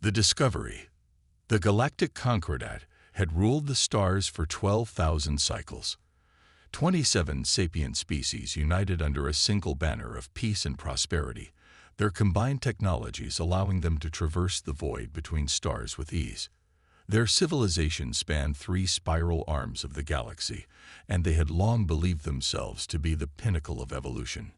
The discovery. The galactic Concordat had ruled the stars for 12,000 cycles. 27 sapient species united under a single banner of peace and prosperity, their combined technologies allowing them to traverse the void between stars with ease. Their civilization spanned 3 spiral arms of the galaxy, and they had long believed themselves to be the pinnacle of evolution.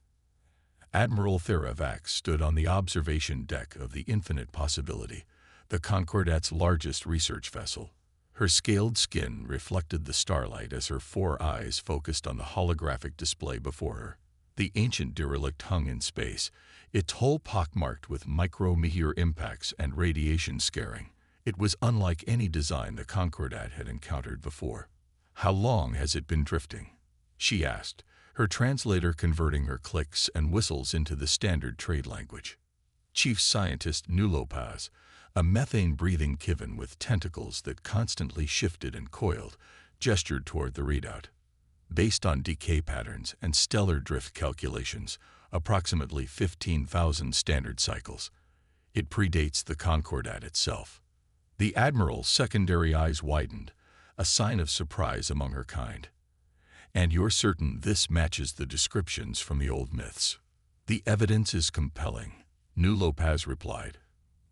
Admiral Theravax stood on the observation deck of the Infinite Possibility, the Concordat's largest research vessel. Her scaled skin reflected the starlight as her 4 eyes focused on the holographic display before her. The ancient derelict hung in space, its hull pockmarked with micrometeor impacts and radiation scarring. It was unlike any design the Concordat had encountered before. "How long has it been drifting?" she asked, her translator converting her clicks and whistles into the standard trade language. Chief Scientist Nulopaz, a methane-breathing Kivin with tentacles that constantly shifted and coiled, gestured toward the readout. Based on decay patterns and stellar drift calculations, approximately 15,000 standard cycles. It predates the Concordat itself. The Admiral's secondary eyes widened, a sign of surprise among her kind. "And you're certain this matches the descriptions from the old myths?" "The evidence is compelling," Nulopaz replied,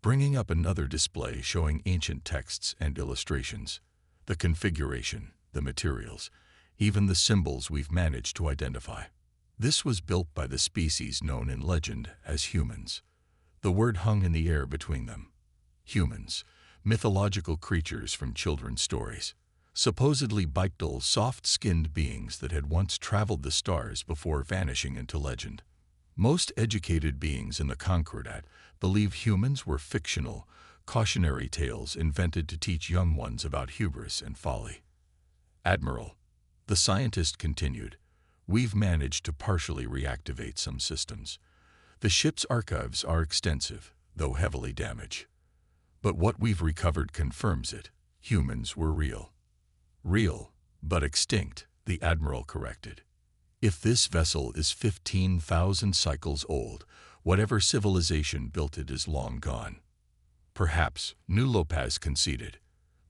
bringing up another display showing ancient texts and illustrations. "The configuration, the materials, even the symbols we've managed to identify. This was built by the species known in legend as humans." The word hung in the air between them. Humans, mythological creatures from children's stories. Supposedly bipedal, soft-skinned beings that had once traveled the stars before vanishing into legend. Most educated beings in the Concordat believe humans were fictional, cautionary tales invented to teach young ones about hubris and folly. "Admiral," the scientist continued, "we've managed to partially reactivate some systems. The ship's archives are extensive, though heavily damaged. But what we've recovered confirms it. Humans were real." "Real, but extinct," the Admiral corrected. "If this vessel is 15,000 cycles old, whatever civilization built it is long gone." "Perhaps," Nulopaz conceded,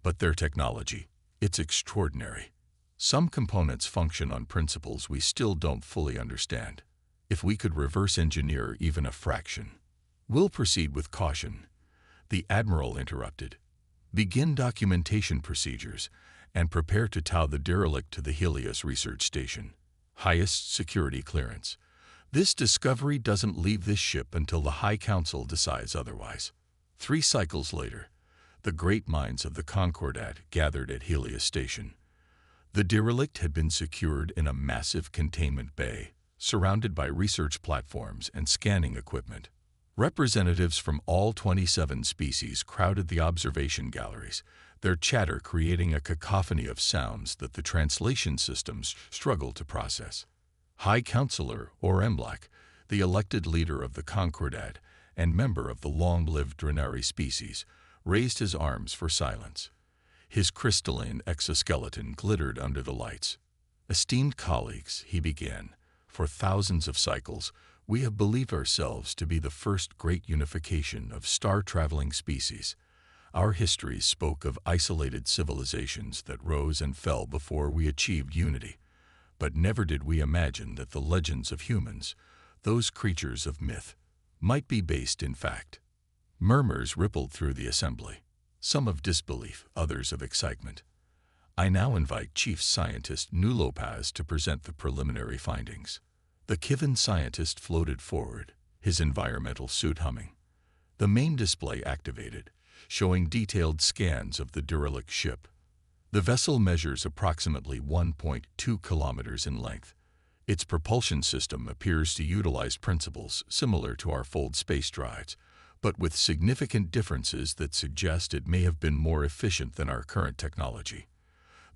"but their technology, it's extraordinary. Some components function on principles we still don't fully understand. If we could reverse engineer even a fraction." "We'll proceed with caution," the Admiral interrupted. "Begin documentation procedures and prepare to tow the derelict to the Helios Research Station. Highest security clearance. This discovery doesn't leave this ship until the High Council decides otherwise." 3 cycles later, the great minds of the Concordat gathered at Helios Station. The derelict had been secured in a massive containment bay, surrounded by research platforms and scanning equipment. Representatives from all 27 species crowded the observation galleries, their chatter creating a cacophony of sounds that the translation systems struggled to process. High Counselor, or Emlak, the elected leader of the Concordat and member of the long-lived Drenari species, raised his arms for silence. His crystalline exoskeleton glittered under the lights. "Esteemed colleagues," he began, "for thousands of cycles, we have believed ourselves to be the first great unification of star-traveling species. Our histories spoke of isolated civilizations that rose and fell before we achieved unity. But never did we imagine that the legends of humans, those creatures of myth, might be based in fact." Murmurs rippled through the assembly, some of disbelief, others of excitement. "I now invite Chief Scientist Nulopaz to present the preliminary findings." The Kivin scientist floated forward, his environmental suit humming. The main display activated, showing detailed scans of the derelict ship. The vessel measures approximately 1.2 kilometers in length. Its propulsion system appears to utilize principles similar to our Fold space drives, but with significant differences that suggest it may have been more efficient than our current technology.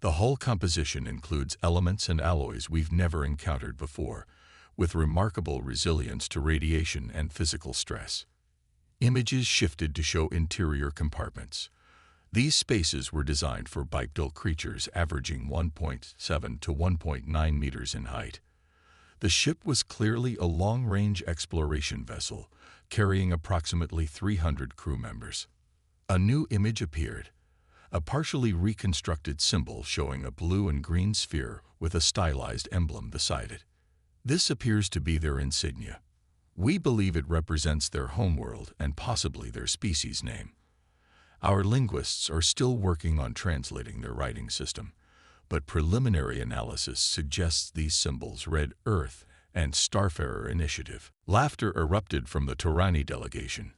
The hull composition includes elements and alloys we've never encountered before, with remarkable resilience to radiation and physical stress. Images shifted to show interior compartments. These spaces were designed for bipedal creatures averaging 1.7 to 1.9 meters in height. The ship was clearly a long-range exploration vessel, carrying approximately 300 crew members. A new image appeared, a partially reconstructed symbol showing a blue and green sphere with a stylized emblem beside it. This appears to be their insignia. We believe it represents their homeworld and possibly their species name. Our linguists are still working on translating their writing system, but preliminary analysis suggests these symbols read Earth and Starfarer Initiative. Laughter erupted from the Torani delegation.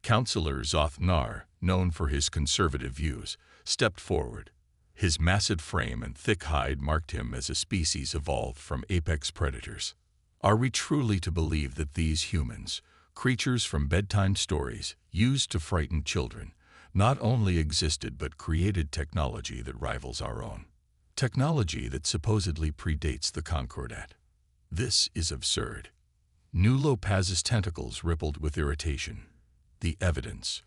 Councillor Zoth-Nar, known for his conservative views, stepped forward. His massive frame and thick hide marked him as a species evolved from apex predators. Are we truly to believe that these humans, creatures from bedtime stories, used to frighten children, not only existed but created technology that rivals our own? Technology that supposedly predates the Concordat. This is absurd. New Lopez's tentacles rippled with irritation. The evidence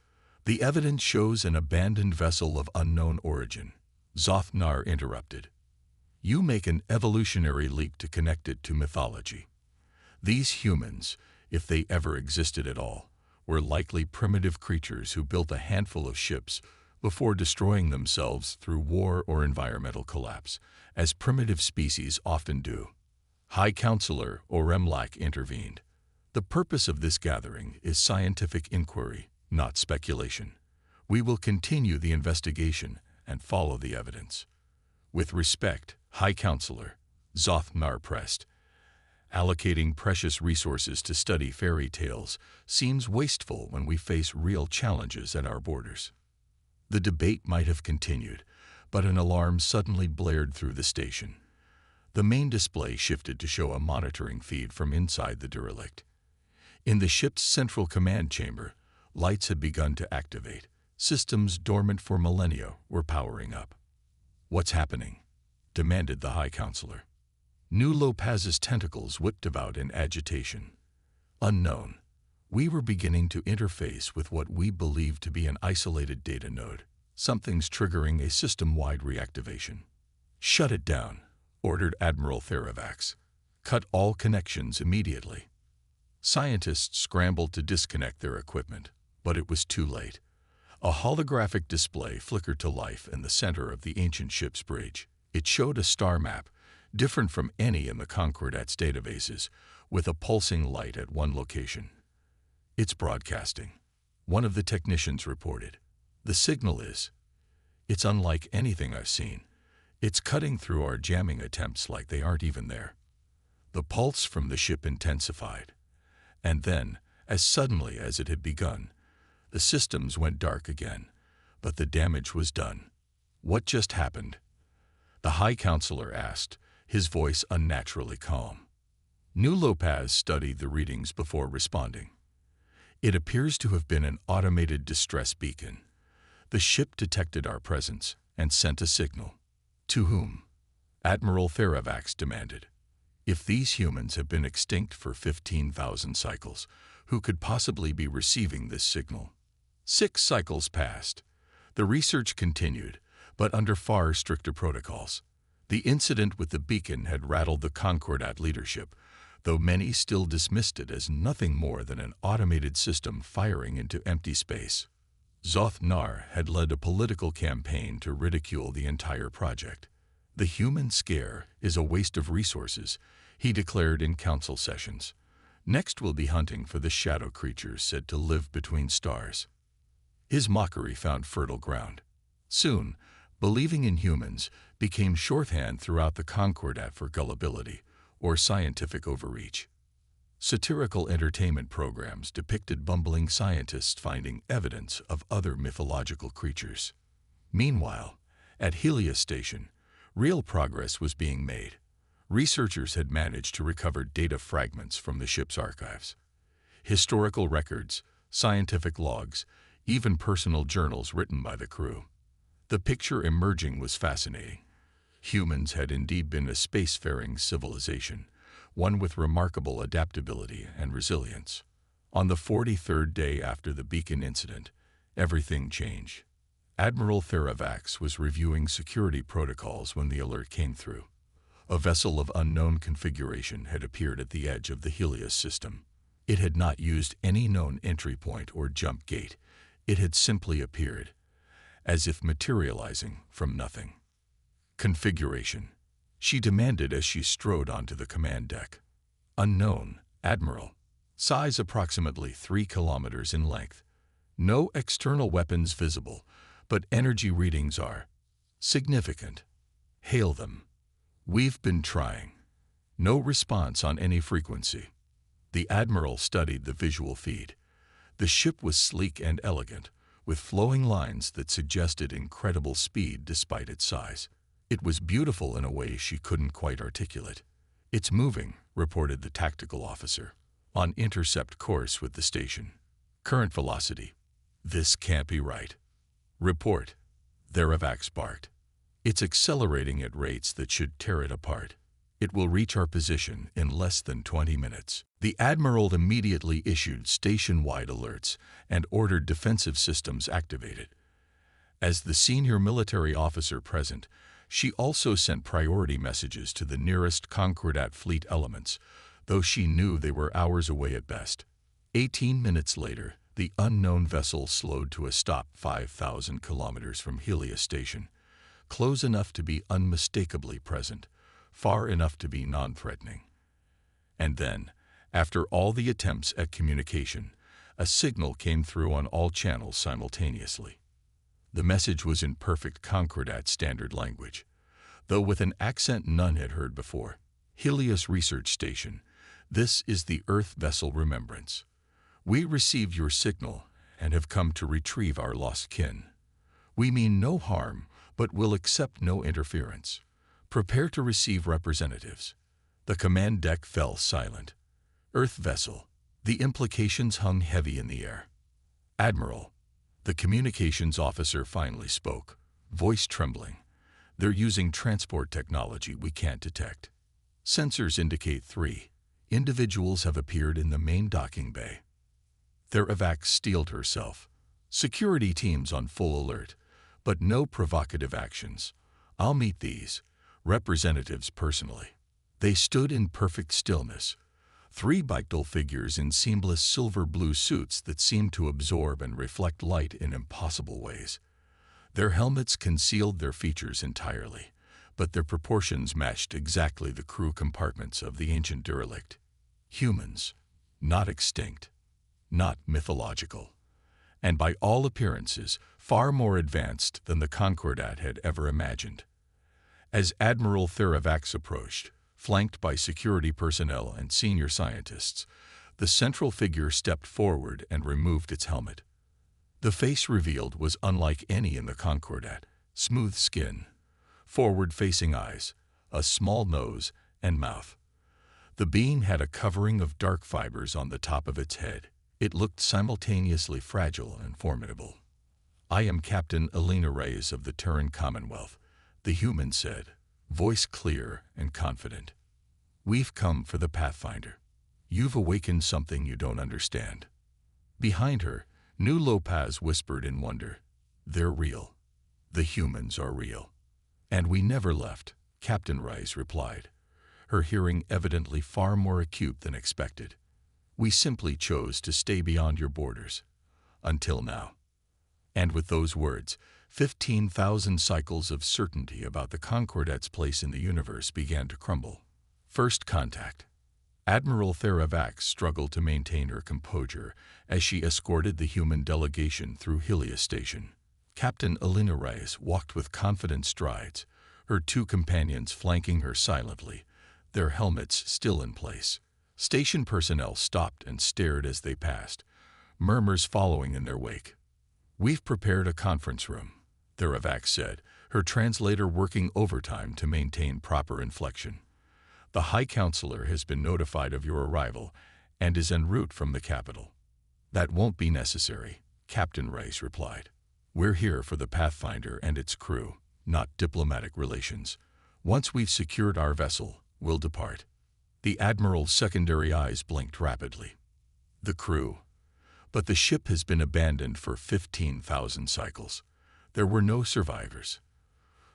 shows an abandoned vessel of unknown origin. Zoth-Nar interrupted. You make an evolutionary leap to connect it to mythology. These humans, if they ever existed at all, were likely primitive creatures who built a handful of ships before destroying themselves through war or environmental collapse, as primitive species often do. High Counselor Oremlak intervened. The purpose of this gathering is scientific inquiry, not speculation. We will continue the investigation and follow the evidence. With respect, High Counselor, Zoth-Nar pressed. Allocating precious resources to study fairy tales seems wasteful when we face real challenges at our borders. The debate might have continued, but an alarm suddenly blared through the station. The main display shifted to show a monitoring feed from inside the derelict. In the ship's central command chamber, lights had begun to activate. Systems dormant for millennia were powering up. What's happening? Demanded the High Counselor. New Lopez's tentacles whipped about in agitation. Unknown. We were beginning to interface with what we believed to be an isolated data node. Something's triggering a system-wide reactivation. Shut it down, ordered Admiral Theravax. Cut all connections immediately. Scientists scrambled to disconnect their equipment, but it was too late. A holographic display flickered to life in the center of the ancient ship's bridge. It showed a star map, different from any in the Concordat's databases, with a pulsing light at one location. It's broadcasting, one of the technicians reported. The signal is. It's unlike anything I've seen. It's cutting through our jamming attempts like they aren't even there. The pulse from the ship intensified. And then, as suddenly as it had begun, the systems went dark again, but the damage was done. What just happened? The High Counselor asked, his voice unnaturally calm. New Lopez studied the readings before responding. It appears to have been an automated distress beacon. The ship detected our presence and sent a signal. To whom? Admiral Theravax demanded. If these humans have been extinct for 15,000 cycles, who could possibly be receiving this signal? 6 cycles passed. The research continued, but under far stricter protocols. The incident with the beacon had rattled the Concordat leadership, though many still dismissed it as nothing more than an automated system firing into empty space. Zoth-Nar had led a political campaign to ridicule the entire project. The human scare is a waste of resources, he declared in council sessions. Next we'll be hunting for the shadow creatures said to live between stars. His mockery found fertile ground. Soon, believing in humans became shorthand throughout the Concordat for gullibility or scientific overreach. Satirical entertainment programs depicted bumbling scientists finding evidence of other mythological creatures. Meanwhile, at Helios Station, real progress was being made. Researchers had managed to recover data fragments from the ship's archives. Historical records, scientific logs, even personal journals written by the crew. The picture emerging was fascinating. Humans had indeed been a spacefaring civilization, one with remarkable adaptability and resilience. On the 43rd day after the beacon incident, everything changed. Admiral Theravax was reviewing security protocols when the alert came through. A vessel of unknown configuration had appeared at the edge of the Helios system. It had not used any known entry point or jump gate. It had simply appeared, as if materializing from nothing. Configuration, she demanded as she strode onto the command deck. Unknown, Admiral. Size approximately 3 kilometers in length. No external weapons visible, but energy readings are significant. Hail them. We've been trying. No response on any frequency. The Admiral studied the visual feed. The ship was sleek and elegant, with flowing lines that suggested incredible speed despite its size. It was beautiful in a way she couldn't quite articulate. "It's moving," reported the tactical officer. "On intercept course with the station. Current velocity." "This can't be right." "Report." Theravax barked. "It's accelerating at rates that should tear it apart. It will reach our position in less than 20 minutes. The Admiral immediately issued station-wide alerts and ordered defensive systems activated. As the senior military officer present, she also sent priority messages to the nearest Concordat fleet elements, though she knew they were hours away at best. 18 minutes later, the unknown vessel slowed to a stop 5,000 kilometers from Helios Station, close enough to be unmistakably present, far enough to be non-threatening. And then, after all the attempts at communication, a signal came through on all channels simultaneously. The message was in perfect Concordat standard language, though with an accent none had heard before. "Helios Research Station, this is the Earth vessel Remembrance. We received your signal and have come to retrieve our lost kin. We mean no harm, but will accept no interference. Prepare to receive representatives." The command deck fell silent. Earth vessel. The implications hung heavy in the air. "Admiral." The communications officer finally spoke, voice trembling. "They're using transport technology we can't detect. Sensors indicate 3 individuals have appeared in the main docking bay." Theravax steeled herself. "Security teams on full alert, but no provocative actions. I'll meet these representatives personally." They stood in perfect stillness, 3 Bechtel figures in seamless silver-blue suits that seemed to absorb and reflect light in impossible ways. Their helmets concealed their features entirely, but their proportions matched exactly the crew compartments of the ancient derelict. Humans, not extinct, not mythological, and by all appearances far more advanced than the Concordat had ever imagined. As Admiral Theravax approached, flanked by security personnel and senior scientists, the central figure stepped forward and removed its helmet. The face revealed was unlike any in the Concordat: smooth skin, forward-facing eyes, a small nose and mouth. The being had a covering of dark fibers on the top of its head. It looked simultaneously fragile and formidable. "I am Captain Elena Reyes of the Terran Commonwealth," the human said, voice clear and confident. "We've come for the Pathfinder. You've awakened something you don't understand." Behind her, New Lopez whispered in wonder, "They're real. The humans are real." "And we never left," Captain Reyes replied, her hearing evidently far more acute than expected. "We simply chose to stay beyond your borders. Until now." And with those words, 15,000 cycles of certainty about the Concordat's place in the universe began to crumble. First contact. Admiral Theravax struggled to maintain her composure as she escorted the human delegation through Helios Station. Captain Elena Reyes walked with confident strides, her 2 companions flanking her silently, their helmets still in place. Station personnel stopped and stared as they passed, murmurs following in their wake. "We've prepared a conference room," Theravax said, her translator working overtime to maintain proper inflection. "The High Counselor has been notified of your arrival and is en route from the capital." "That won't be necessary," Captain Reyes replied. "We're here for the Pathfinder and its crew, not diplomatic relations. Once we've secured our vessel, we'll depart." The Admiral's secondary eyes blinked rapidly. "The crew. But the ship has been abandoned for 15,000 cycles. There were no survivors."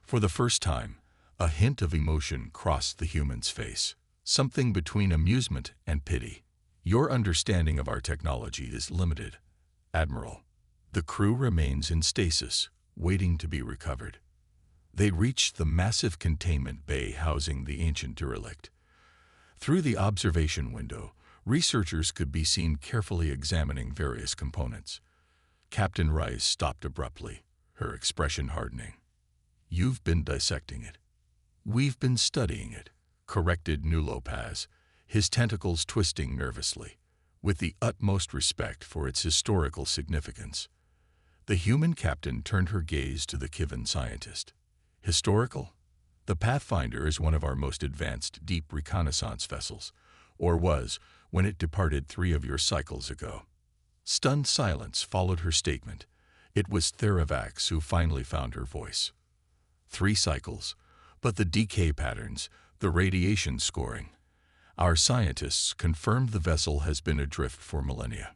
For the first time, a hint of emotion crossed the human's face, something between amusement and pity. "Your understanding of our technology is limited, Admiral." The crew remains in stasis, waiting to be recovered. They reached the massive containment bay housing the ancient derelict. Through the observation window, researchers could be seen carefully examining various components. Captain Rice stopped abruptly, her expression hardening. "You've been dissecting it." "We've been studying it," corrected Nulopaz, his tentacles twisting nervously, with the utmost respect for its historical significance. The human captain turned her gaze to the Kivin scientist. "Historical? The Pathfinder is one of our most advanced deep reconnaissance vessels, or was when it departed 3 of your cycles ago." Stunned silence followed her statement. It was Theravax who finally found her voice. 3 cycles, but the decay patterns, the radiation scoring. Our scientists confirmed the vessel has been adrift for millennia.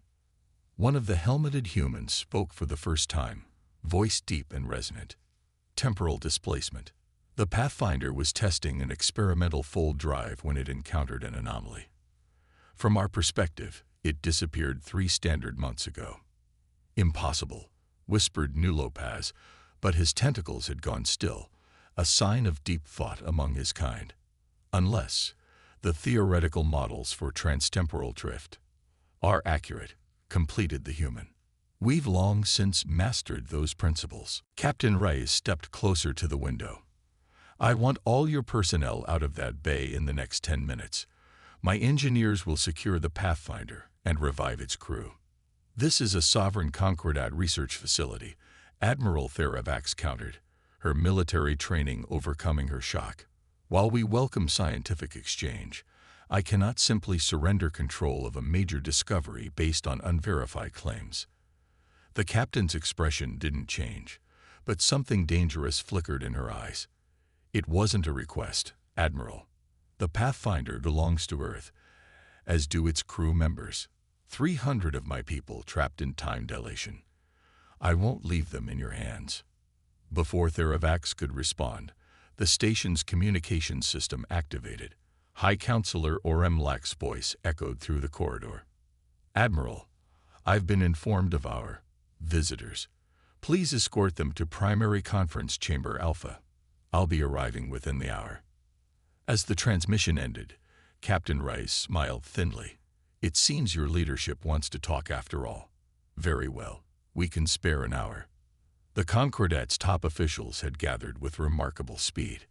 One of the helmeted humans spoke for the first time, voice deep and resonant. "Temporal displacement. The Pathfinder was testing an experimental fold drive when it encountered an anomaly. From our perspective, it disappeared 3 standard months ago." "Impossible," whispered Nulopaz, but his tentacles had gone still, a sign of deep thought among his kind. "Unless the theoretical models for transtemporal drift are accurate," completed the human. "We've long since mastered those principles." Captain Rice stepped closer to the window. "I want all your personnel out of that bay in the next 10 minutes. My engineers will secure the Pathfinder and revive its crew." "This is a sovereign Concordat research facility," Admiral Theravax countered, her military training overcoming her shock. "While we welcome scientific exchange, I cannot simply surrender control of a major discovery based on unverified claims." The captain's expression didn't change, but something dangerous flickered in her eyes. "It wasn't a request, Admiral. The Pathfinder belongs to Earth, as do its crew members. 300 of my people trapped in time dilation. I won't leave them in your hands." Before Theravax could respond, the station's communications system activated. High Counselor Oremlak's voice echoed through the corridor. "Admiral, I've been informed of our visitors. Please escort them to Primary Conference Chamber Alpha. I'll be arriving within the hour." As the transmission ended, Captain Rice smiled thinly. "It seems your leadership wants to talk after all. Very well, we can spare an hour." The Concordat's top officials had gathered with remarkable speed.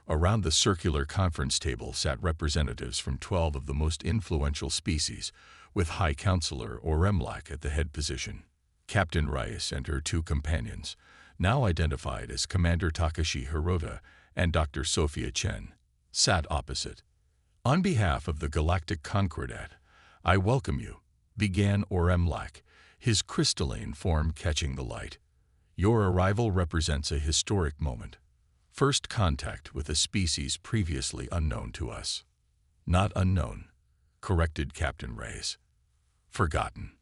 Around the circular conference table sat representatives from 12 of the most influential species, with High Counselor Oremlak at the head position. Captain Rice and her 2 companions, now identified as Commander Takashi Hirota and Dr. Sophia Chen, sat opposite. "On behalf of the Galactic Concordat, I welcome you," began Oremlak, his crystalline form catching the light. "Your arrival represents a historic moment. First contact with a species previously unknown to us." "Not unknown," corrected Captain Rice. "Forgotten,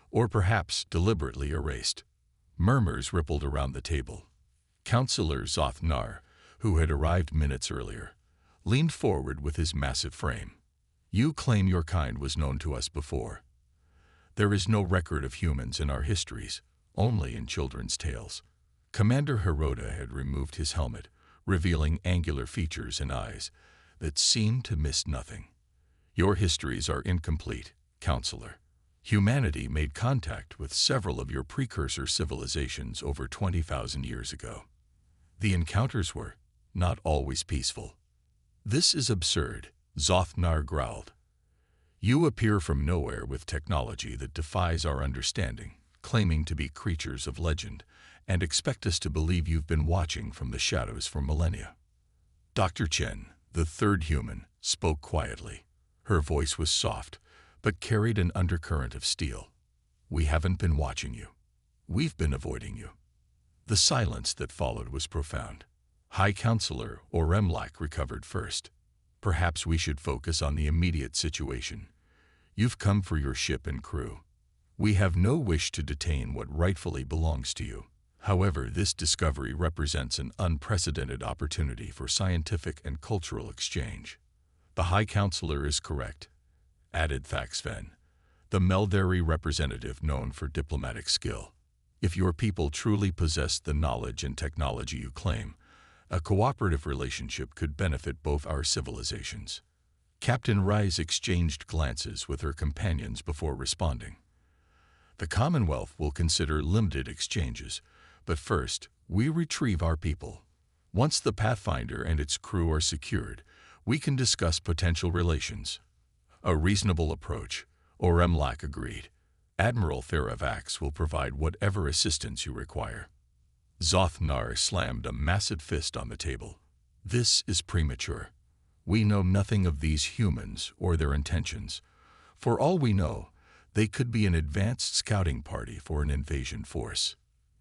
or perhaps deliberately erased." Murmurs rippled around the table. Counselor Zothnar, who had arrived minutes earlier, leaned forward with his massive frame. "You claim your kind was known to us before. There is no record of humans in our histories, only in children's tales." Commander Hirota had removed his helmet, revealing angular features and eyes that seemed to miss nothing. "Your histories are incomplete, Counselor. Humanity made contact with several of your precursor civilizations over 20,000 years ago. The encounters were not always peaceful." "This is absurd," Zothnar growled. "You appear from nowhere with technology that defies our understanding, claiming to be creatures of legend, and expect us to believe you've been watching from the shadows for millennia." Dr. Chen, the 3rd human, spoke quietly. Her voice was soft, but carried an undercurrent of steel. "We haven't been watching you. We've been avoiding you." The silence that followed was profound. High Counselor Oremlak recovered first. "Perhaps we should focus on the immediate situation. You've come for your ship and crew. We have no wish to detain what rightfully belongs to you. However, this discovery represents an unprecedented opportunity for scientific and cultural exchange." "The High Counselor is correct," added Thaxven, the Meldari representative known for diplomatic skill. If your people truly possess the knowledge and technology you claim, a cooperative relationship could benefit both our civilizations. Captain Rise exchanged glances with her companions before responding. The Commonwealth will consider limited exchanges, but first, we retrieve our people. Once the Pathfinder and its crew are secured, we can discuss potential relations. A reasonable approach, Oremlak agreed. Admiral Theravax will provide whatever assistance you require. Zothnar slammed a massive fist on the table. This is premature. We know nothing of these humans or their intentions. For all we know, they could be an advanced scouting party for an invasion force.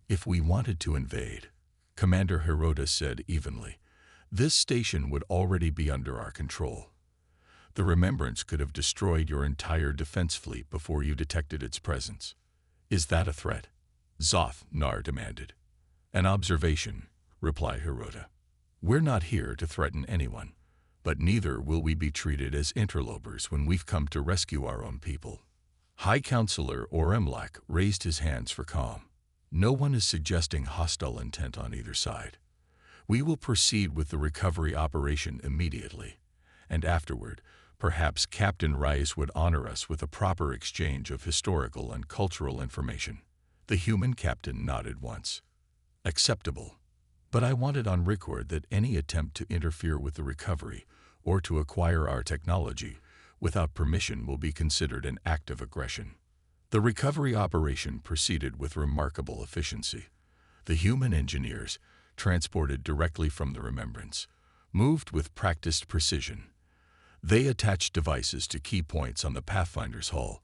If we wanted to invade, Commander Hirota said evenly, this station would already be under our control. The Remembrance could have destroyed your entire defense fleet before you detected its presence. Is that a threat? Zothnar demanded. An observation, replied Hirota. We're not here to threaten anyone, but neither will we be treated as interlopers when we've come to rescue our own people. High Counselor Oremlak raised his hands for calm. No one is suggesting hostile intent on either side. We will proceed with the recovery operation immediately, and afterward, perhaps Captain Rice would honor us with a proper exchange of historical and cultural information. The human captain nodded once. Acceptable. But I wanted on record that any attempt to interfere with the recovery or to acquire our technology without permission will be considered an act of aggression. The recovery operation proceeded with remarkable efficiency. The human engineers, transported directly from the Remembrance, moved with practiced precision. They attached devices to key points on the Pathfinder's hull,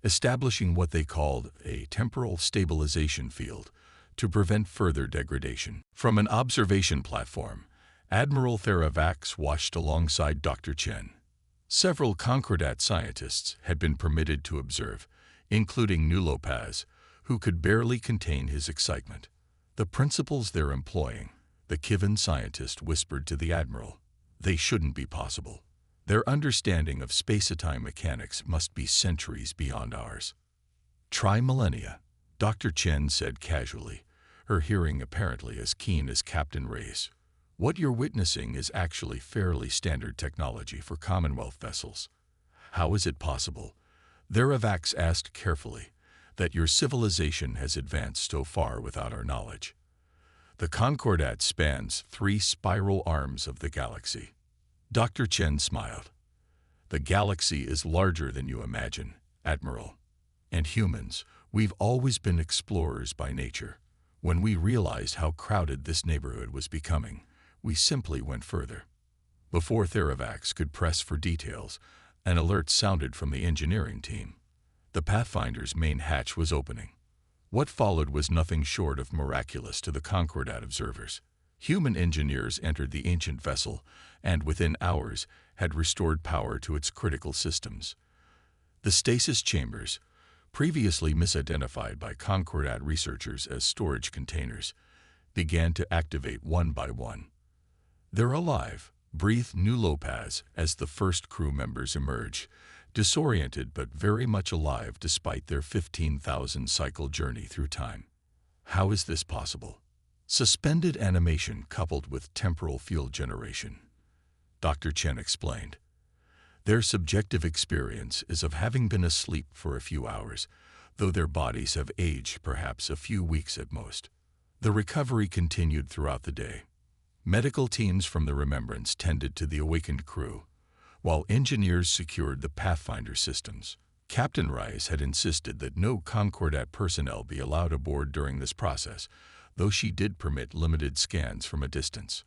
establishing what they called a temporal stabilization field to prevent further degradation. From an observation platform, Admiral Theravax watched alongside Dr. Chen. Several Concordat scientists had been permitted to observe, including Nulopaz, who could barely contain his excitement. The principles they're employing, the Kivin scientist whispered to the Admiral, they shouldn't be possible. Their understanding of space-time mechanics must be centuries beyond ours. Try millennia, Dr. Chen said casually, her hearing apparently as keen as Captain Ray's. What you're witnessing is actually fairly standard technology for Commonwealth vessels. How is it possible, Theravax asked carefully, that your civilization has advanced so far without our knowledge? The Concordat spans 3 spiral arms of the galaxy. Dr. Chen smiled. The galaxy is larger than you imagine, Admiral. And humans, we've always been explorers by nature. When we realized how crowded this neighborhood was becoming, we simply went further. Before Theravax could press for details, an alert sounded from the engineering team. The Pathfinder's main hatch was opening. What followed was nothing short of miraculous to the Concordat observers. Human engineers entered the ancient vessel and, within hours, had restored power to its critical systems. The stasis chambers, previously misidentified by Concordat researchers as storage containers, began to activate one by one. They're alive, breathed Nulopaz as the first crew members emerged, disoriented but very much alive despite their 15,000-cycle journey through time. How is this possible? Suspended animation coupled with temporal field generation, Dr. Chen explained. Their subjective experience is of having been asleep for a few hours, though their bodies have aged perhaps a few weeks at most. The recovery continued throughout the day. Medical teams from the Remembrance tended to the awakened crew, while engineers secured the Pathfinder systems. Captain Rice had insisted that no Concordat personnel be allowed aboard during this process, though she did permit limited scans from a distance.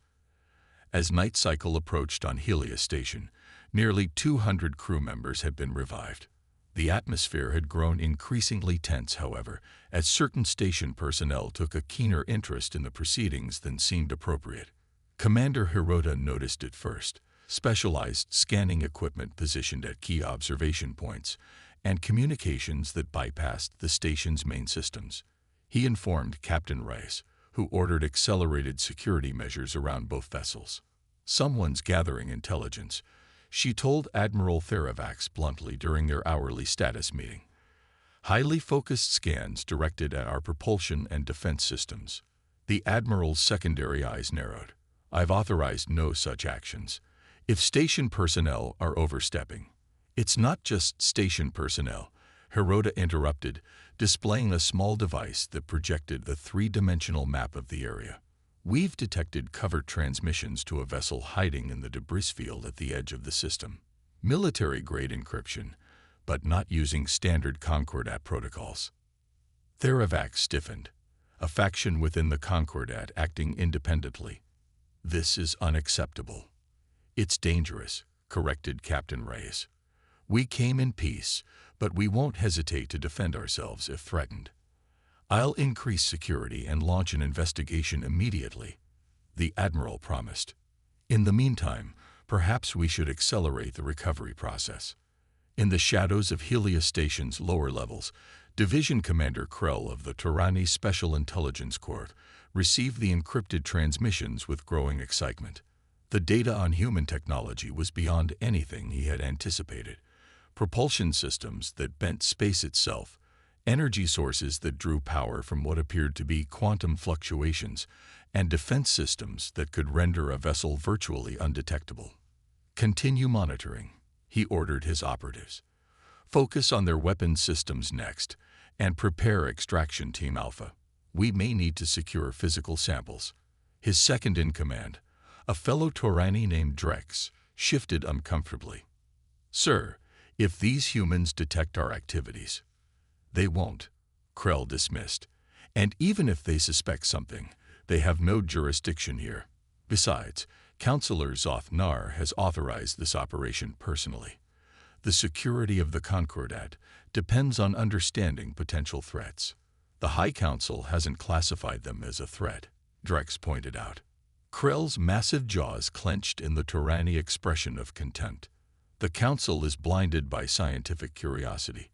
As night cycle approached on Helios Station, nearly 200 crew members had been revived. The atmosphere had grown increasingly tense, however, as certain station personnel took a keener interest in the proceedings than seemed appropriate. Commander Hirota noticed it first. Specialized scanning equipment positioned at key observation points, and communications that bypassed the station's main systems. He informed Captain Rice, who ordered accelerated security measures around both vessels. Someone's gathering intelligence, she told Admiral Theravax bluntly during their hourly status meeting. Highly focused scans directed at our propulsion and defense systems. The Admiral's secondary eyes narrowed. I've authorized no such actions. If station personnel are overstepping. It's not just station personnel, Hirota interrupted, displaying a small device that projected the three-dimensional map of the area. We've detected covert transmissions to a vessel hiding in the debris field at the edge of the system. Military-grade encryption, but not using standard Concordat protocols. Theravax stiffened, a faction within the Concordat acting independently. This is unacceptable. It's dangerous, corrected Captain Reyes. We came in peace, but we won't hesitate to defend ourselves if threatened. I'll increase security and launch an investigation immediately, the Admiral promised. In the meantime, perhaps we should accelerate the recovery process. In the shadows of Helios Station's lower levels, Division Commander Krell of the Turani Special Intelligence Corps received the encrypted transmissions with growing excitement. The data on human technology was beyond anything he had anticipated. Propulsion systems that bent space itself, energy sources that drew power from what appeared to be quantum fluctuations, and defense systems that could render a vessel virtually undetectable. Continue monitoring, he ordered his operatives. Focus on their weapons systems next, and prepare Extraction Team Alpha. We may need to secure physical samples. His second-in-command, a fellow Torani named Drex, shifted uncomfortably. Sir, if these humans detect our activities, they won't, Krell dismissed. And even if they suspect something, they have no jurisdiction here. Besides, Counselor Zoth-Nar has authorized this operation personally. The security of the Concordat depends on understanding potential threats. The High Council hasn't classified them as a threat, Drex pointed out. Krell's massive jaws clenched in the Turani expression of contempt. The Council is blinded by scientific curiosity.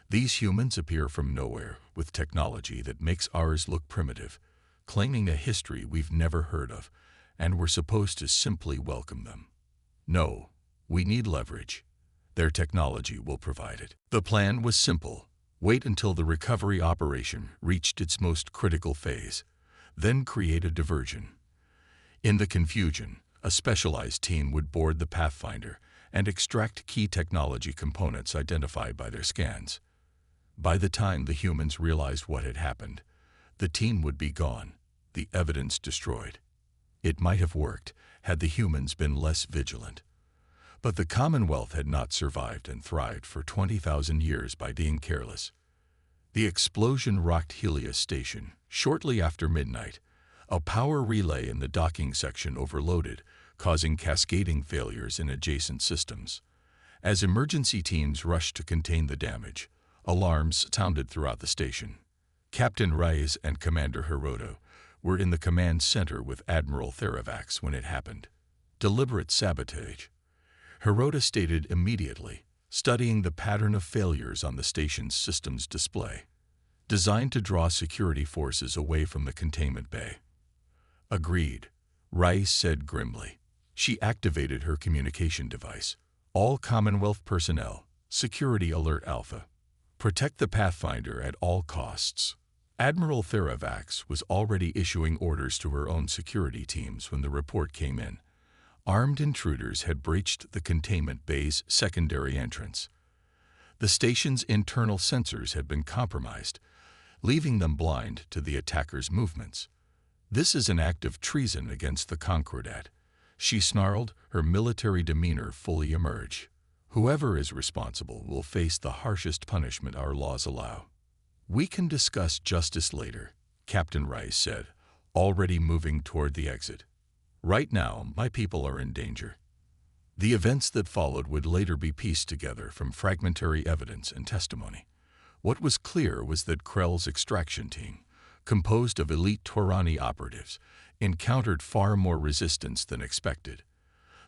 These humans appear from nowhere with technology that makes ours look primitive, claiming a history we've never heard of, and we're supposed to simply welcome them. No, we need leverage. Their technology will provide it. The plan was simple. Wait until the recovery operation reached its most critical phase, then create a diversion. In the confusion, a specialized team would board the Pathfinder and extract key technology components identified by their scans. By the time the humans realized what had happened, the team would be gone, the evidence destroyed. It might have worked had the humans been less vigilant. But the Commonwealth had not survived and thrived for 20,000 years by being careless. The explosion rocked Helios Station. Shortly after midnight, a power relay in the docking section overloaded, causing cascading failures in adjacent systems. As emergency teams rushed to contain the damage, alarms sounded throughout the station. Captain Reyes and Commander Hirota were in the command center with Admiral Theravax when it happened. Deliberate sabotage, Hirota stated immediately, studying the pattern of failures on the station's systems display, designed to draw security forces away from the containment bay. Agreed, Reyes said grimly. She activated her communication device. All Commonwealth personnel, Security Alert Alpha. Protect the Pathfinder at all costs. Admiral Theravax was already issuing orders to her own security teams when the report came in. Armed intruders had breached the containment bay's secondary entrance. The station's internal sensors had been compromised, leaving them blind to the attackers' movements. This is an act of treason against the Concordat, she snarled, her military demeanor fully emerge. Whoever is responsible will face the harshest punishment our laws allow. We can discuss justice later, Captain Reyes said, already moving toward the exit. Right now, my people are in danger. The events that followed would later be pieced together from fragmentary evidence and testimony. What was clear was that Krell's extraction team, composed of elite Torani operatives, encountered far more resistance than expected.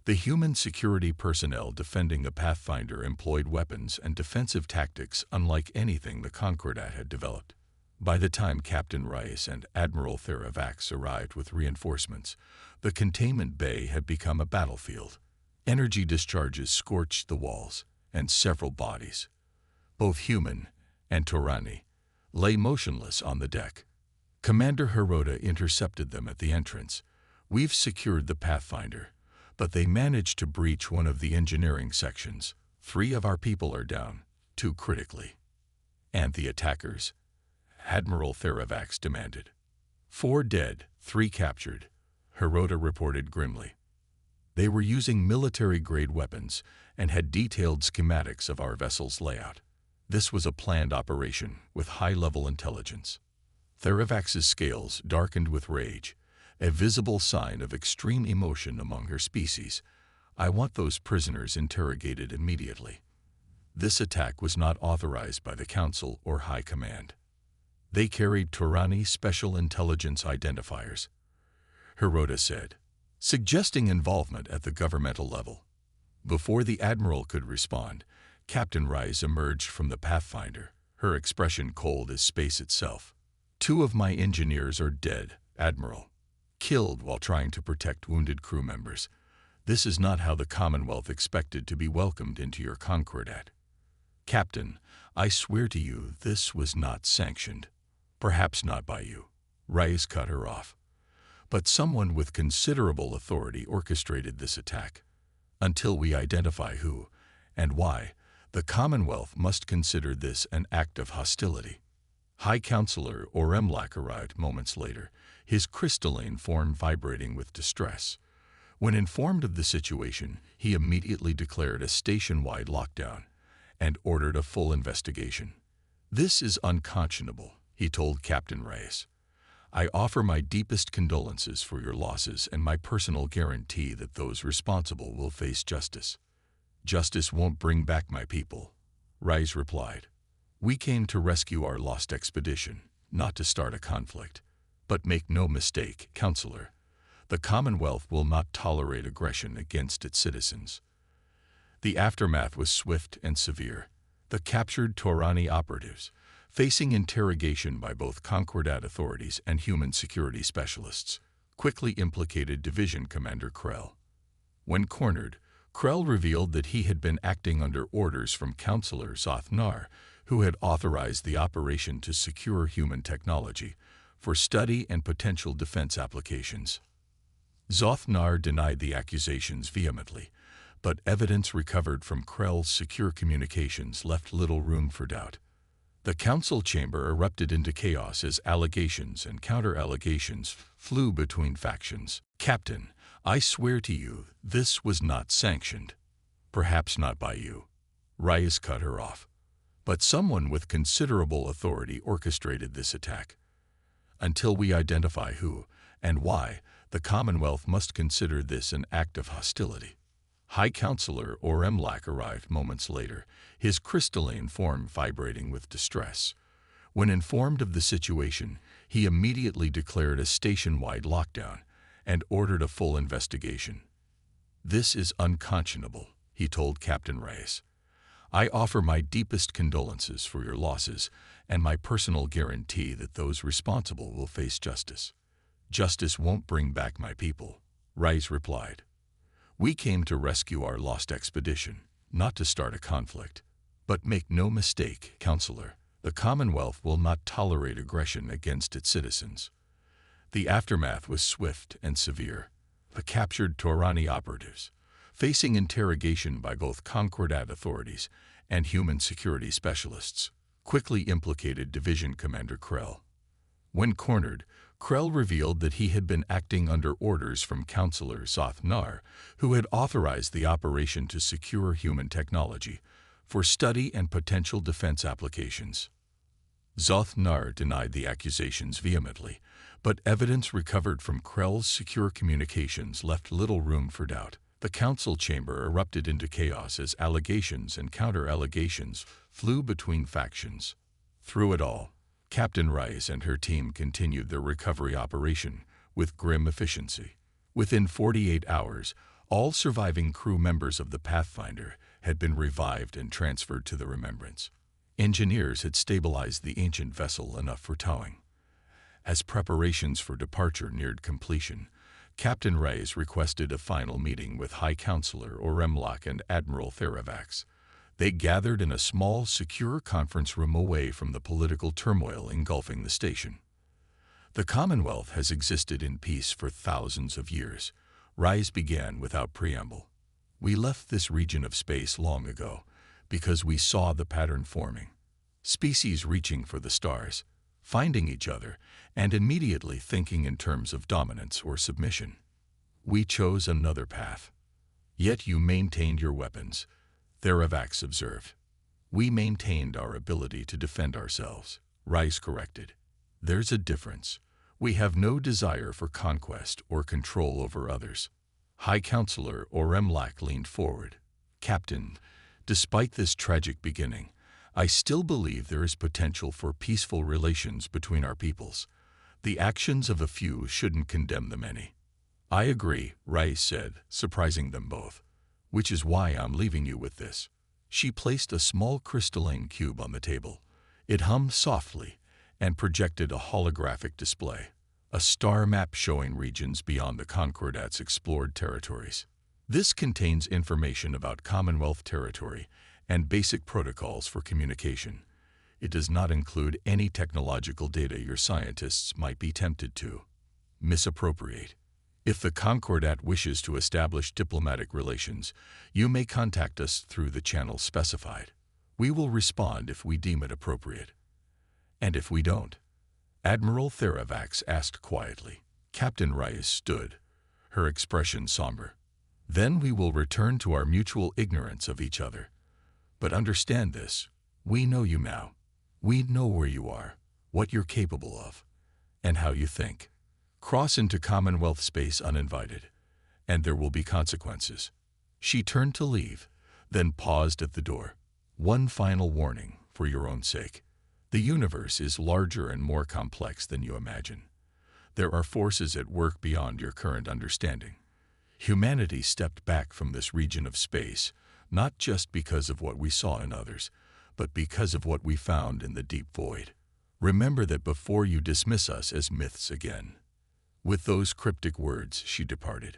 The human security personnel defending the Pathfinder employed weapons and defensive tactics unlike anything the Concordat had developed. By the time Captain Reyes and Admiral Theravax arrived with reinforcements, the containment bay had become a battlefield. Energy discharges scorched the walls, and several bodies, both human and Torani, lay motionless on the deck. Commander Hirota intercepted them at the entrance. "We've secured the Pathfinder, but they managed to breach one of the engineering sections. 3 of our people are down, 2 critically." "And the attackers?" Admiral Theravax demanded. 4 dead, 3 captured," Hirota reported grimly. "They were using military-grade weapons and had detailed schematics of our vessel's layout. This was a planned operation with high-level intelligence." Theravax's scales darkened with rage, a visible sign of extreme emotion among her species. "I want those prisoners interrogated immediately. This attack was not authorized by the Council or High Command. They carried Torani special intelligence identifiers," Hirota said, suggesting involvement at the governmental level. Before the Admiral could respond, Captain Rice emerged from the Pathfinder, her expression cold as space itself. "2 of my engineers are dead, Admiral. Killed while trying to protect wounded crew members. This is not how the Commonwealth expected to be welcomed into your Concordat. Captain, I swear to you this was not sanctioned." "Perhaps not by you," Rice cut her off. "But someone with considerable authority orchestrated this attack. Until we identify who and why, the Commonwealth must consider this an act of hostility." High Counselor Oremlak arrived moments later, his crystalline form vibrating with distress. When informed of the situation, he immediately declared a station-wide lockdown and ordered a full investigation. "This is unconscionable," he told Captain Reyes. "I offer my deepest condolences for your losses and my personal guarantee that those responsible will face justice." "Justice won't bring back my people," Reyes replied. "We came to rescue our lost expedition, not to start a conflict. But make no mistake, Counselor, the Commonwealth will not tolerate aggression against its citizens." The aftermath was swift and severe. The captured Torani operatives, facing interrogation by both Concordat authorities and human security specialists, quickly implicated Division Commander Krell. When cornered, Krell revealed that he had been acting under orders from Counselor Zothnar, who had authorized the operation to secure human technology for study and potential defense applications. Zothnar denied the accusations vehemently, but evidence recovered from Krell's secure communications left little room for doubt. The council chamber erupted into chaos as allegations and counter-allegations flew between factions. "Captain, I swear to you, this was not sanctioned." "Perhaps not by you," Reyes cut her off. "But someone with considerable authority orchestrated this attack. Until we identify who and why, the Commonwealth must consider this an act of hostility." High Counselor Oremlak arrived moments later, his crystalline form vibrating with distress. When informed of the situation, he immediately declared a station-wide lockdown and ordered a full investigation. "This is unconscionable," he told Captain Reyes. "I offer my deepest condolences for your losses and my personal guarantee that those responsible will face justice." "Justice won't bring back my people," Reyes replied. "We came to rescue our lost expedition, not to start a conflict. But make no mistake, Counselor, the Commonwealth will not tolerate aggression against its citizens." The aftermath was swift and severe. The captured Torani operatives, facing interrogation by both Concordat authorities and human security specialists, quickly implicated Division Commander Krell. When cornered, Krell revealed that he had been acting under orders from Counselor Zothnar, who had authorized the operation to secure human technology for study and potential defense applications. Zothnar denied the accusations vehemently, but evidence recovered from Krell's secure communications left little room for doubt. The council chamber erupted into chaos as allegations and counter-allegations flew between factions. Through it all, Captain Rice and her team continued their recovery operation with grim efficiency. Within 48 hours, all surviving crew members of the Pathfinder had been revived and transferred to the Remembrance. Engineers had stabilized the ancient vessel enough for towing. As preparations for departure neared completion, Captain Reyes requested a final meeting with High Counselor Oremlak and Admiral Theravax. They gathered in a small, secure conference room away from the political turmoil engulfing the station. The Commonwealth has existed in peace for thousands of years. Rise began without preamble. We left this region of space long ago because we saw the pattern forming. Species reaching for the stars, finding each other, and immediately thinking in terms of dominance or submission. We chose another path. Yet you maintained your weapons, Theravax observed. We maintained our ability to defend ourselves, Rice corrected. There's a difference. We have no desire for conquest or control over others. High Counselor Oremlak leaned forward. Captain, despite this tragic beginning, I still believe there is potential for peaceful relations between our peoples. The actions of a few shouldn't condemn the many. I agree, Rice said, surprising them both. Which is why I'm leaving you with this. She placed a small crystalline cube on the table. It hummed softly and projected a holographic display, a star map showing regions beyond the Concordat's explored territories. This contains information about Commonwealth territory and basic protocols for communication. It does not include any technological data your scientists might be tempted to misappropriate. If the Concordat wishes to establish diplomatic relations, you may contact us through the channel specified. We will respond if we deem it appropriate. And if we don't? Admiral Theravax asked quietly. Captain Rice stood, her expression somber. Then we will return to our mutual ignorance of each other. But understand this, we know you now. We know where you are, what you're capable of, and how you think. Cross into Commonwealth space uninvited, and there will be consequences. She turned to leave, then paused at the door. One final warning, for your own sake. The universe is larger and more complex than you imagine. There are forces at work beyond your current understanding. Humanity stepped back from this region of space, not just because of what we saw in others, but because of what we found in the deep void. Remember that before you dismiss us as myths again. With those cryptic words, she departed.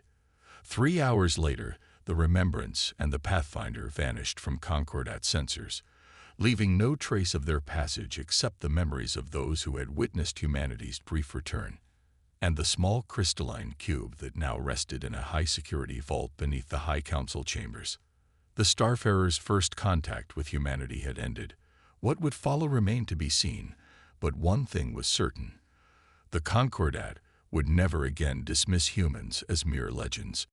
3 hours later, the Remembrance and the Pathfinder vanished from Concordat sensors, leaving no trace of their passage except the memories of those who had witnessed humanity's brief return, and the small crystalline cube that now rested in a high-security vault beneath the High Council chambers. The Starfarers' first contact with humanity had ended. What would follow remained to be seen, but one thing was certain. The Concordat would never again dismiss humans as mere legends.